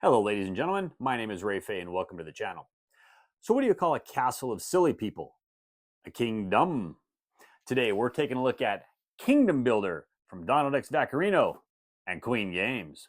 Hello, ladies and gentlemen. My name is Phay, and welcome to the channel. So, what do you call a castle of silly people? A kingdom. Today, we're taking a look at Kingdom Builder from Donald X. Vaccarino and Queen Games.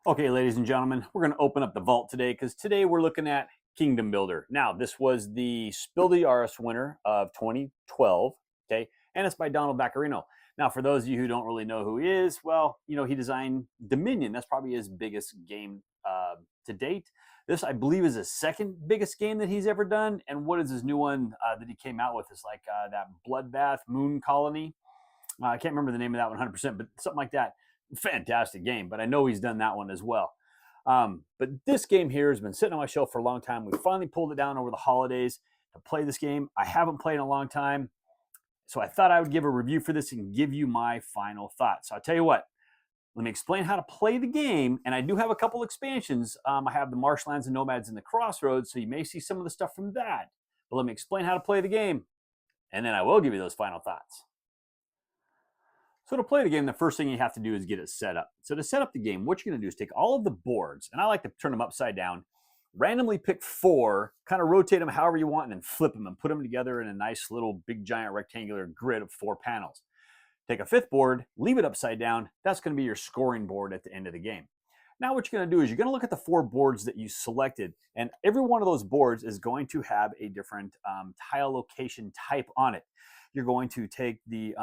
Okay, ladies and gentlemen, we're going to open up the vault today because today we're looking at Kingdom Builder. Now, this was the Spiel des Jahres winner of 2012, okay, and it's by Donald Vaccarino. Now, for those of you who don't really know who he is, well, he designed Dominion. That's probably his biggest game to date. This, I believe, is his second biggest game that he's ever done. And what is his new one that he came out with? It's like that Bloodbath Moon Colony. I can't remember the name of that 100%, but something like that. Fantastic game, but I know he's done that one as well. But this game here has been sitting on my shelf for a long time. We finally pulled it down over the holidays to play this game. I haven't played in a long time, so I thought I would give a review for this and give you my final thoughts. So I'll tell you what, let me explain how to play the game, and I do have a couple expansions. I have the Marshlands and Nomads and the Crossroads, so you may see some of the stuff from that. But let me explain how to play the game, and then I will give you those final thoughts. So to play the game, the first thing you have to do is get it set up. So to set up the game, what you're going to do is take all of the boards, and I like to turn them upside down, randomly pick 4, kind of rotate them however you want, and then flip them and put them together in a nice little big giant rectangular grid of 4 panels. Take a 5th board, leave it upside down. That's going to be your scoring board at the end of the game. Now what you're going to do is you're going to look at the 4 boards that you selected, and every one of those boards is going to have a different tile location type on it. You're going to take the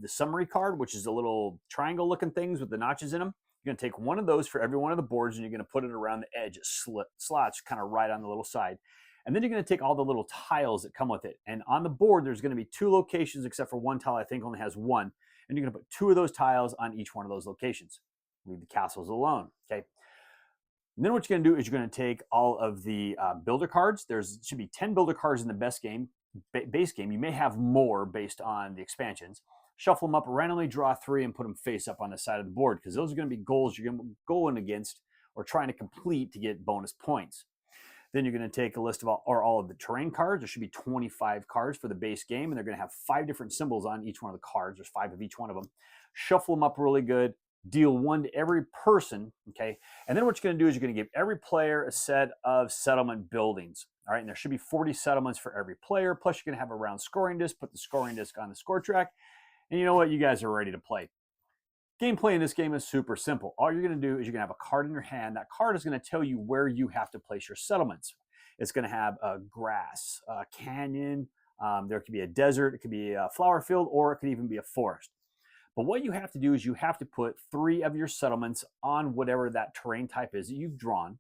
summary card, which is the little triangle looking things with the notches in them. You're going to take one of those for every one of the boards, and you're going to put it around the edge. It slots kind of right on the little side. And then you're going to take all the little tiles that come with it. And on the board, there's going to be 2 locations, except for one tile I think only has 1. And you're going to put 2 of those tiles on each one of those locations. Leave the castles alone, okay? And then what you're going to do is you're going to take all of the builder cards. There should be 10 builder cards in the base game. You may have more based on the expansions. Shuffle them up, randomly draw 3, and put them face up on the side of the board, because those are going to be goals you're going against or trying to complete to get bonus points. Then you're going to take a list of all of the terrain cards. There should be 25 cards for the base game, and they're going to have 5 different symbols on each one of the cards. There's 5 of each one of them. Shuffle them up really good. Deal 1 to every person, okay? And then what you're going to do is you're going to give every player a set of settlement buildings, all right? And there should be 40 settlements for every player, plus you're going to have a round scoring disc, put the scoring disc on the score track, and you know what? You guys are ready to play. Gameplay in this game is super simple. All you're going to do is you're going to have a card in your hand. That card is going to tell you where you have to place your settlements. It's going to have a grass, a canyon, there could be a desert, it could be a flower field, or it could even be a forest. But what you have to do is you have to put 3 of your settlements on whatever that terrain type is that you've drawn,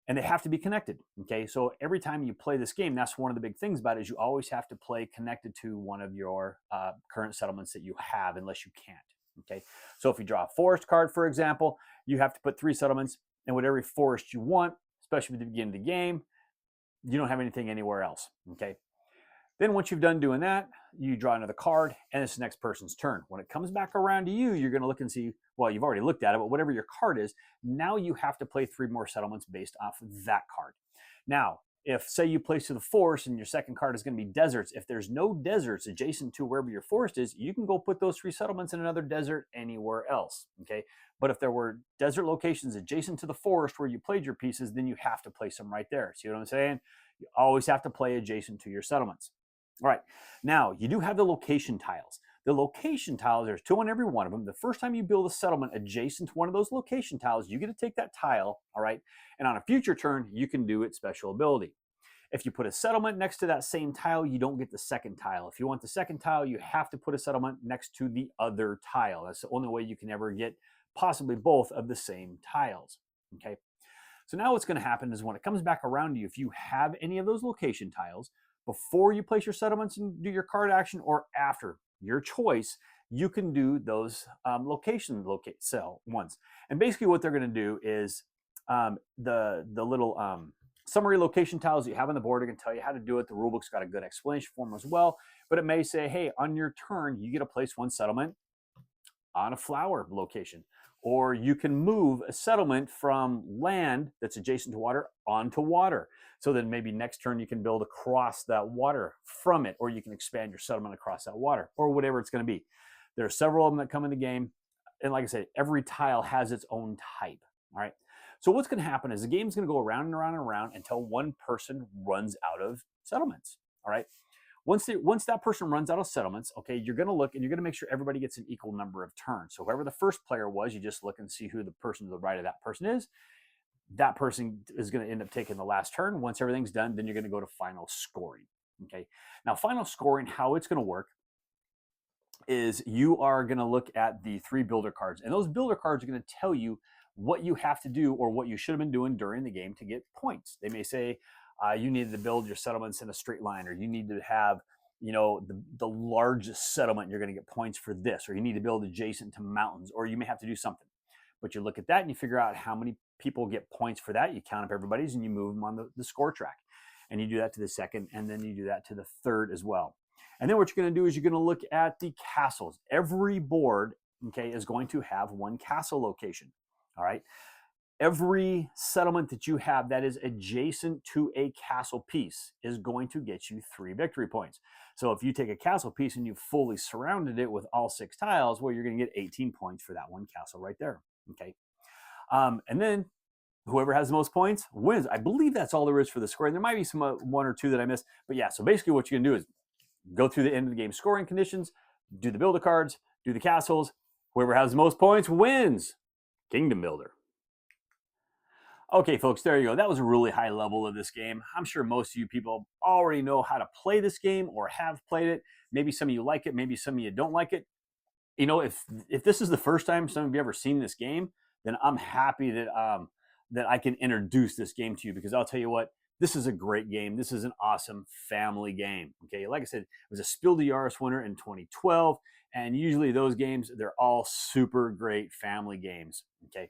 and they have to be connected, okay? So every time you play this game, that's one of the big things about it, is you always have to play connected to one of your current settlements that you have, unless you can't, okay? So if you draw a forest card, for example, you have to put 3 settlements in whatever forest you want, especially at the beginning of the game. You don't have anything anywhere else, okay? Then once you've done doing that, you draw another card, and it's the next person's turn. When it comes back around to you, you're going to look and see, well, you've already looked at it, but whatever your card is, now you have to play 3 more settlements based off of that card. Now, if, say, you place to the forest and your second card is going to be deserts, if there's no deserts adjacent to wherever your forest is, you can go put those 3 settlements in another desert anywhere else, okay? But if there were desert locations adjacent to the forest where you played your pieces, then you have to place them right there. See what I'm saying? You always have to play adjacent to your settlements. All right, now you do have the location tiles. The location tiles, there's 2 on every one of them. The first time you build a settlement adjacent to one of those location tiles, you get to take that tile, all right? And on a future turn, you can do its special ability. If you put a settlement next to that same tile, you don't get the second tile. If you want the second tile, you have to put a settlement next to the other tile. That's the only way you can ever get possibly both of the same tiles, okay? So now what's going to happen is when it comes back around to you, if you have any of those location tiles, before you place your settlements and do your card action, or after, your choice. You can do those locate sell ones. And basically what they're going to do is the little summary location tiles that you have on the board are going to tell you how to do it. The rulebook's got a good explanation for them as well, but it may say, hey, on your turn, you get to place one settlement on a flower location, or you can move a settlement from land that's adjacent to water onto water. So then maybe next turn you can build across that water from it, or you can expand your settlement across that water, or whatever it's going to be. There are several of them that come in the game. And like I said, every tile has its own type. All right. So what's going to happen is the game's going to go around and around and around until one person runs out of settlements. All right. Once that person runs out of settlements, okay, you're going to look and you're going to make sure everybody gets an equal number of turns. So whoever the first player was, you just look and see who the person to the right of that person is. That person is going to end up taking the last turn. Once everything's done, then you're going to go to final scoring. Okay. Now, final scoring, how it's going to work is you are going to look at the 3 builder cards, and those builder cards are going to tell you what you have to do or what you should have been doing during the game to get points. They may say you needed to build your settlements in a straight line, or you need to have, you know, the largest settlement, you're going to get points for this, or you need to build adjacent to mountains, or you may have to do something. But you look at that and you figure out how many people get points for that. You count up everybody's and you move them on the score track. And you do that to the second, and then you do that to the third as well. And then what you're going to do is you're going to look at the castles. Every board, okay, is going to have one castle location. All right. Every settlement that you have that is adjacent to a castle piece is going to get you 3 victory points. So if you take a castle piece and you've fully surrounded it with all 6 tiles, well, you're going to get 18 points for that one castle right there. Okay. And then whoever has the most points wins. I believe that's all there is for the scoring. There might be some 1 or 2 that I missed, but yeah. So basically what you're going to do is go through the end of the game scoring conditions, do the builder cards, do the castles. Whoever has the most points wins. Kingdom Builder. Okay, folks, there you go. That was a really high level of this game. I'm sure most of you people already know how to play this game or have played it. Maybe some of you like it. Maybe some of you don't like it. You know, if this is the first time some of you ever seen this game, then I'm happy that that I can introduce this game to you, because I'll tell you what, this is a great game. This is an awesome family game. Okay, like I said, it was a Spiel des Jahres winner in 2012, and usually those games, they're all super great family games. Okay.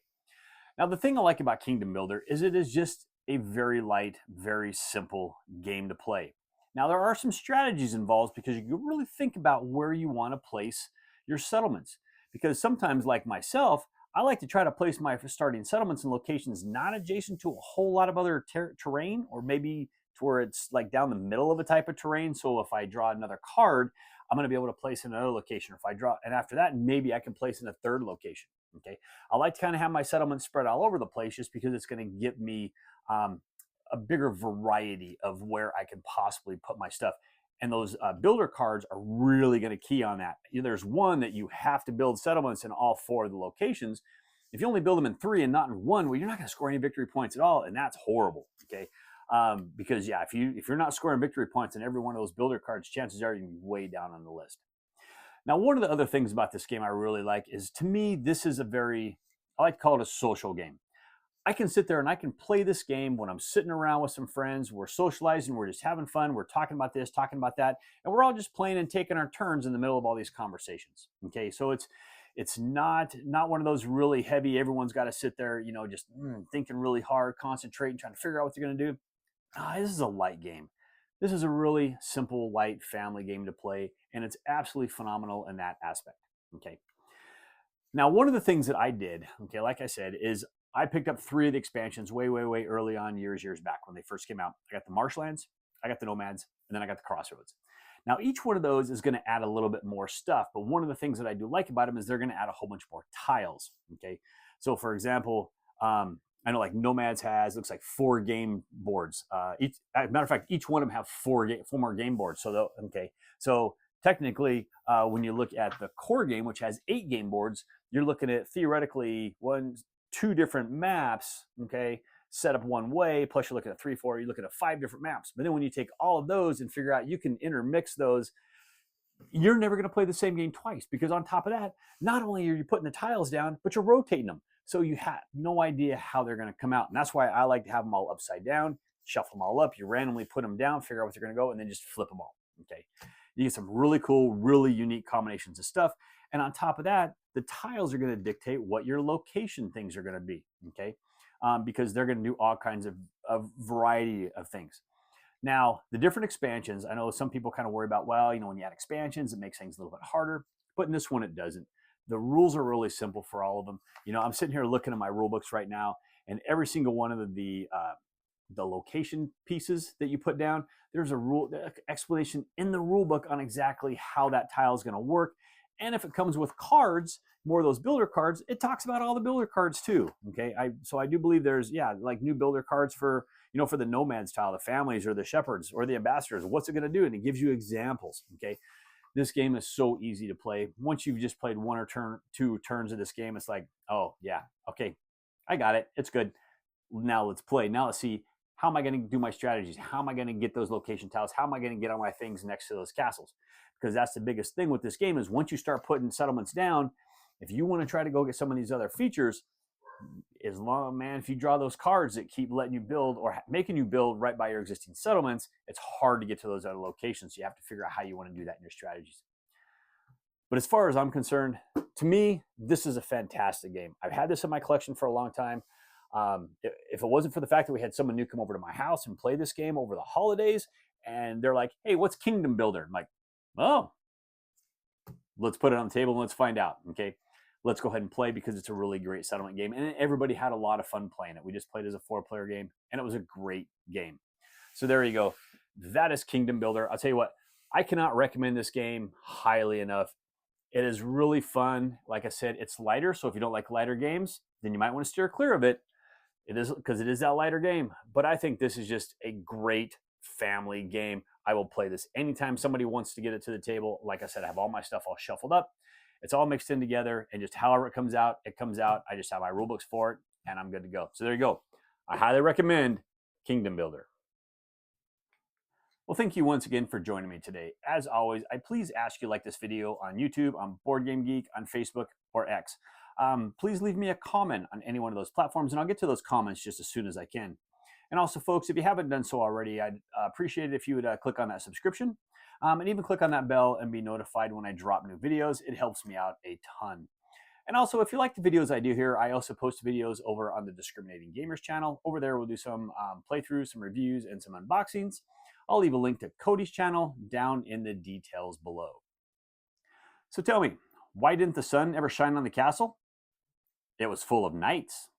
Now, the thing I like about Kingdom Builder is it is just a very light, very simple game to play. Now, there are some strategies involved, because you can really think about where you want to place your settlements. Because sometimes, like myself, I like to try to place my starting settlements in locations not adjacent to a whole lot of other terrain, or maybe to where it's like down the middle of a type of terrain. So if I draw another card, I'm going to be able to place in another location. Or if I draw, and after that, maybe I can place in a third location. Okay, I like to kind of have my settlements spread all over the place, just because it's going to give me a bigger variety of where I can possibly put my stuff. And those builder cards are really going to key on that. There's one that you have to build settlements in all 4 of the locations. If you only build them in 3 and not in 1, well, you're not going to score any victory points at all, and that's horrible. Okay, because yeah, if you're not scoring victory points in every one of those builder cards, chances are you're going to be way down on the list. Now, one of the other things about this game I really like is, to me, this is I like to call it a social game. I can sit there and I can play this game when I'm sitting around with some friends. We're socializing, we're just having fun, we're talking about this, talking about that, and we're all just playing and taking our turns in the middle of all these conversations. Okay, so it's not one of those really heavy, everyone's got to sit there, you know, just thinking really hard, concentrating, trying to figure out what they're going to do. This is a light game. This is a really simple, light family game to play, and it's absolutely phenomenal in that aspect. Okay. Now, one of the things that I did, okay, like I said, is I picked up 3 of the expansions way early on, years back when they first came out. I got the Marshlands, I got the Nomads, and then I got the Crossroads. Now, each one of those is going to add a little bit more stuff, but one of the things that I do like about them is they're going to add a whole bunch more tiles. Okay, so for example, I know like Nomads looks like 4 game boards. Matter of fact, each one of them have 4 more game boards. So so technically, when you look at the core game, which has 8 game boards, you're looking at theoretically 2 different maps. Okay, set up one way. Plus, you're looking at 3, 4. You're looking at 5 different maps. But then when you take all of those and figure out you can intermix those, you're never going to play the same game twice, because on top of that, not only are you putting the tiles down, but you're rotating them. So you have no idea how they're going to come out. And that's why I like to have them all upside down, shuffle them all up. You randomly put them down, figure out what they're going to go, and then just flip them all. Okay, you get some really cool, really unique combinations of stuff. And on top of that, the tiles are going to dictate what your location things are going to be. Okay, because they're going to do all kinds of variety of things. Now, the different expansions, I know some people kind of worry about, well, when you add expansions, it makes things a little bit harder. But in this one, it doesn't. The rules are really simple for all of them. I'm sitting here looking at my rule books right now, and every single one of the location pieces that you put down, there's a rule explanation in the rule book on exactly how that tile is going to work. And if it comes with cards, more of those builder cards, it talks about all the builder cards too. Okay, so I do believe there's like new builder cards for for the nomads tile, the families or the shepherds or the ambassadors. What's it going to do? And it gives you examples. Okay, this game is so easy to play. Once you've just played one or two turns of this game, it's like, oh yeah, okay, I got it. It's good. Now let's play. Now let's see, how am I going to do my strategies? How am I going to get those location tiles? How am I going to get all my things next to those castles? Because that's the biggest thing with this game is once you start putting settlements down, if you want to try to go get some of these other features, if you draw those cards that keep letting you build or making you build right by your existing settlements, it's hard to get to those other locations. So you have to figure out how you want to do that in your strategies. But as far as I'm concerned, to me, this is a fantastic game. I've had this in my collection for a long time. If it wasn't for the fact that we had someone new come over to my house and play this game over the holidays, and they're like, hey, what's Kingdom Builder? I'm like, oh, let's put it on the table and let's find out. Okay, let's go ahead and play because it's a really great settlement game. And everybody had a lot of fun playing it. We just played as a 4-player game, and it was a great game. So there you go. That is Kingdom Builder. I'll tell you what, I cannot recommend this game highly enough. It is really fun. Like I said, it's lighter. So if you don't like lighter games, then you might want to steer clear of it. It is because it is that lighter game. But I think this is just a great family game. I will play this anytime somebody wants to get it to the table. Like I said, I have all my stuff all shuffled up. It's all mixed in together, and just however it comes out, it comes out. I just have my rule books for it, and I'm good to go. So there you go. I highly recommend Kingdom Builder. Well, thank you once again for joining me today. As always, I please ask you to like this video on YouTube, on Board Game Geek, on Facebook, or X. Please leave me a comment on any one of those platforms, and I'll get to those comments just as soon as I can. And also, folks, if you haven't done so already, I'd appreciate it if you would click on that subscription and even click on that bell and be notified when I drop new videos. It helps me out a ton. And also, if you like the videos I do here, I also post videos over on the Discriminating Gamers channel. Over there, we'll do some playthroughs, some reviews, and some unboxings. I'll leave a link to Cody's channel down in the details below. So tell me, why didn't the sun ever shine on the castle? It was full of knights.